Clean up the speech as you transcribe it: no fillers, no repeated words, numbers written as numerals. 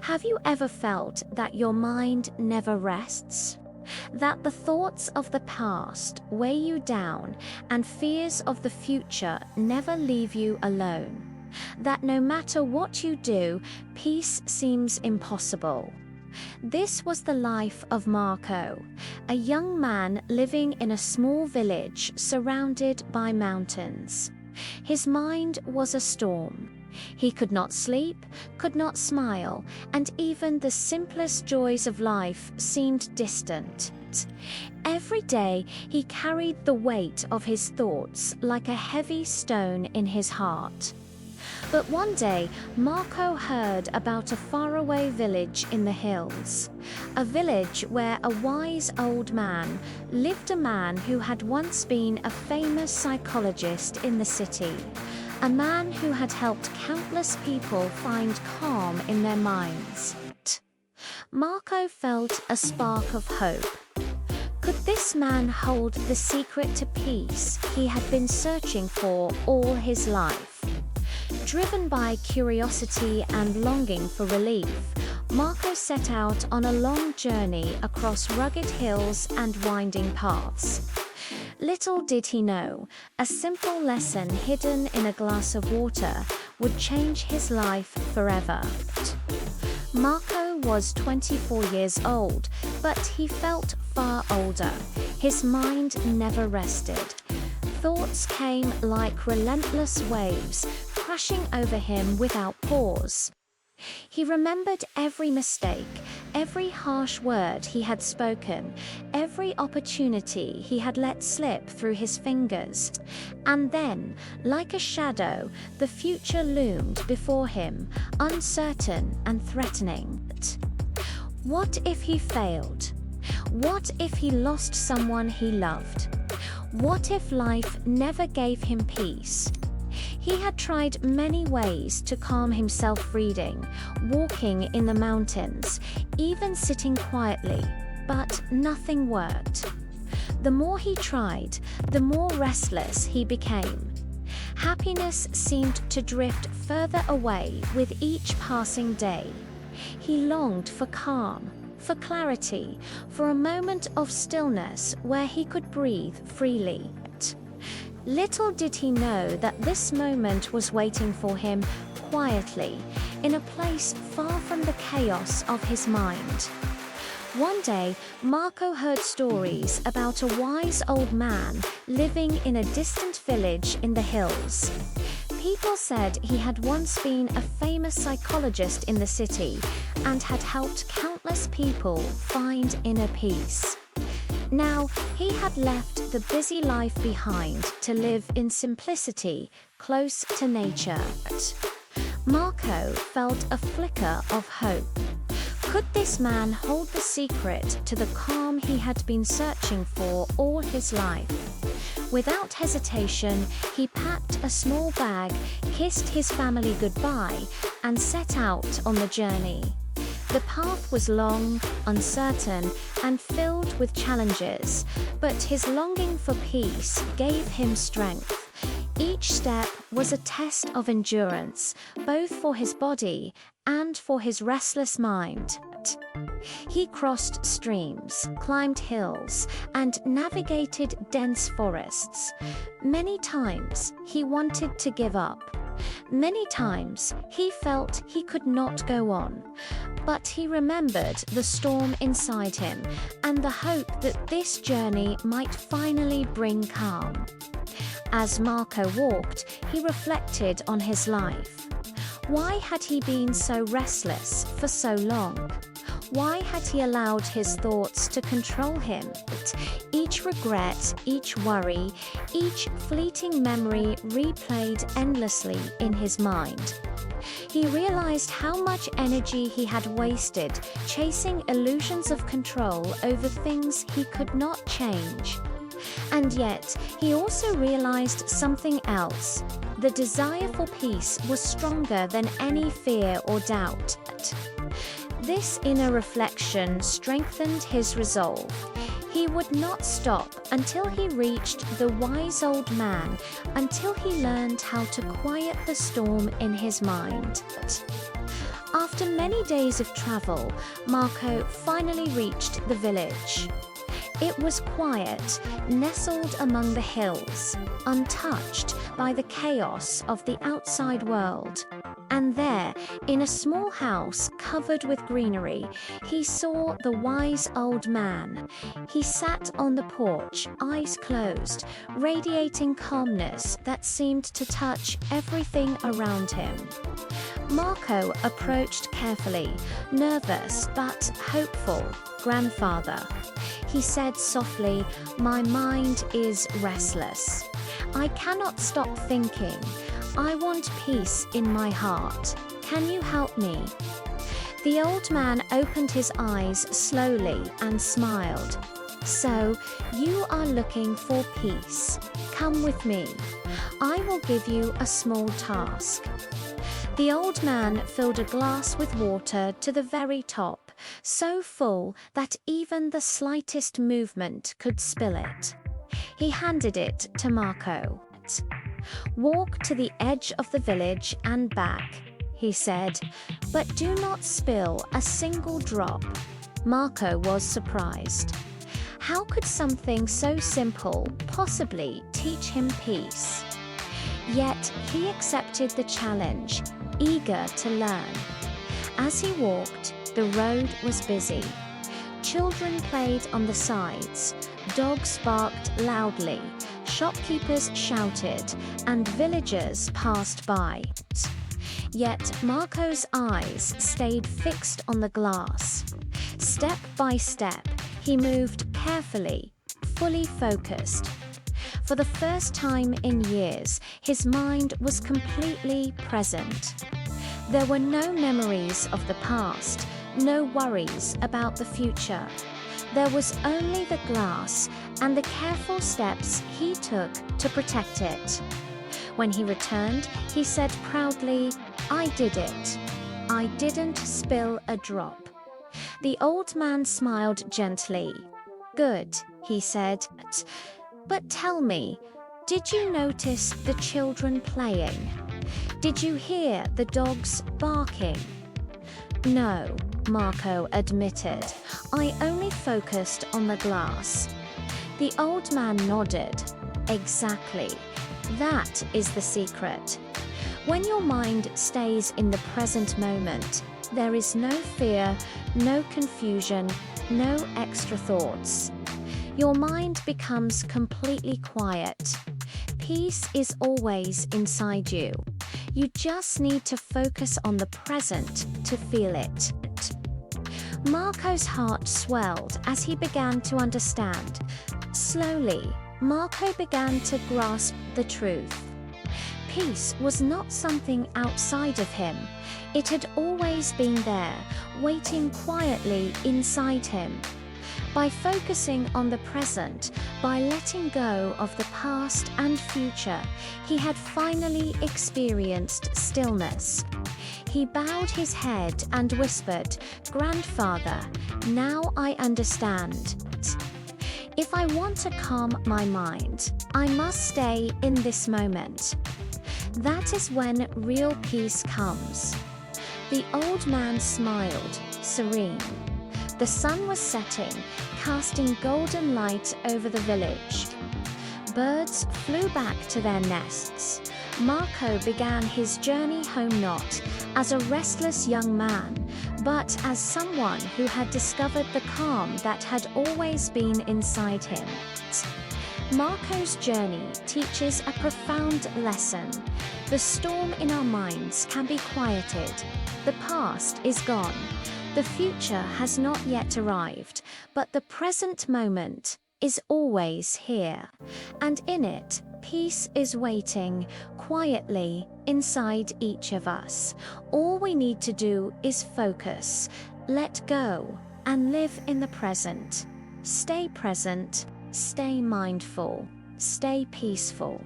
Have you ever felt that your mind never rests? That the thoughts of the past weigh you down and fears of the future never leave you alone? That no matter what you do, peace seems impossible? This was the life of Marco, a young man living in a small village surrounded by mountains. His mind was a storm. He could not sleep, could not smile, and even the simplest joys of life seemed distant. Every day he carried the weight of his thoughts like a heavy stone in his heart. But one day, Marco heard about a faraway village in the hills. A village where a wise old man lived, a man who had once been a famous psychologist in the city. A man who had helped countless people find calm in their minds. Marco felt a spark of hope. Could this man hold the secret to peace he had been searching for all his life? Driven by curiosity and longing for relief, Marco set out on a long journey across rugged hills and winding paths. Little did he know, a simple lesson hidden in a glass of water would change his life forever. Marco was 24 years old, but he felt far older. His mind never rested. Thoughts came like relentless waves, crashing over him without pause. He remembered every mistake, every harsh word he had spoken, every opportunity he had let slip through his fingers. And then, like a shadow, the future loomed before him, uncertain and threatening. What if he failed? What if he lost someone he loved? What if life never gave him peace? He had tried many ways to calm himself, reading, walking in the mountains, even sitting quietly, but nothing worked. The more he tried, the more restless he became. Happiness seemed to drift further away with each passing day. He longed for calm, for clarity, for a moment of stillness where he could breathe freely. Little did he know that this moment was waiting for him quietly, in a place far from the chaos of his mind. One day, Marco heard stories about a wise old man living in a distant village in the hills. People said he had once been a famous psychologist in the city and had helped countless people find inner peace. Now, he had left the busy life behind to live in simplicity, close to nature. Marco felt a flicker of hope. Could this man hold the secret to the calm he had been searching for all his life? Without hesitation, he packed a small bag, kissed his family goodbye, and set out on the journey. The path was long, uncertain, and filled with challenges, but his longing for peace gave him strength. Each step was a test of endurance, both for his body and for his restless mind. He crossed streams, climbed hills, and navigated dense forests. Many times he wanted to give up. Many times he felt he could not go on. But he remembered the storm inside him and the hope that this journey might finally bring calm. As Marco walked, he reflected on his life. Why had he been so restless for so long? Why had he allowed his thoughts to control him? Each regret, each worry, each fleeting memory replayed endlessly in his mind. He realized how much energy he had wasted chasing illusions of control over things he could not change. And yet, he also realized something else. The desire for peace was stronger than any fear or doubt. This inner reflection strengthened his resolve. He would not stop until he reached the wise old man, until he learned how to quiet the storm in his mind. After After many days of travel, Marco finally reached the village. It was quiet, nestled among the hills, untouched by the chaos of the outside world. And there, in a small house covered with greenery, he saw the wise old man. He sat on the porch, eyes closed, radiating calmness that seemed to touch everything around him. Marco approached carefully, nervous but hopeful. "Grandfather," he said softly, "my mind is restless. I cannot stop thinking. I want peace in my heart. Can you help me?" The old man opened his eyes slowly and smiled. "So, you are looking for peace. Come with me. I will give you a small task." The old man filled a glass with water to the very top, so full that even the slightest movement could spill it. He handed it to Marco. "Walk to the edge of the village and back," he said, "but do not spill a single drop." Marco was surprised. How could something so simple possibly teach him peace? Yet he accepted the challenge, eager to learn. As he walked, the road was busy. Children played on the sides, dogs barked loudly, shopkeepers shouted, and villagers passed by. Yet Marco's eyes stayed fixed on the glass. Step by step, he moved carefully, fully focused. For the first time in years, his mind was completely present. There were no memories of the past, no worries about the future. There was only the glass and the careful steps he took to protect it. When he returned, he said proudly, "I did it. I didn't spill a drop." The old man smiled gently. "Good," he said. "But tell me, did you notice the children playing? Did you hear the dogs barking?" "No," Marco admitted. "I only focused on the glass." The old man nodded. "Exactly. That is the secret. When your mind stays in the present moment, there is no fear, no confusion, no extra thoughts. Your mind becomes completely quiet. Peace is always inside you. You just need to focus on the present to feel it." Marco's heart swelled as he began to understand. Slowly, Marco began to grasp the truth. Peace was not something outside of him. It had always been there, waiting quietly inside him. By focusing on the present, by letting go of the past and future, he had finally experienced stillness. He bowed his head and whispered, "Grandfather, now I understand. If I want to calm my mind, I must stay in this moment. That is when real peace comes." The old man smiled, serene. The sun was setting, casting golden light over the village. Birds flew back to their nests. Marco began his journey home not as a restless young man, but as someone who had discovered the calm that had always been inside him. Marco's journey teaches a profound lesson. The storm in our minds can be quieted. The past is gone. The future has not yet arrived, but the present moment is always here. And in it, peace is waiting quietly inside each of us. All we need to do is focus, let go, and live in the present. Stay present, stay mindful, stay peaceful.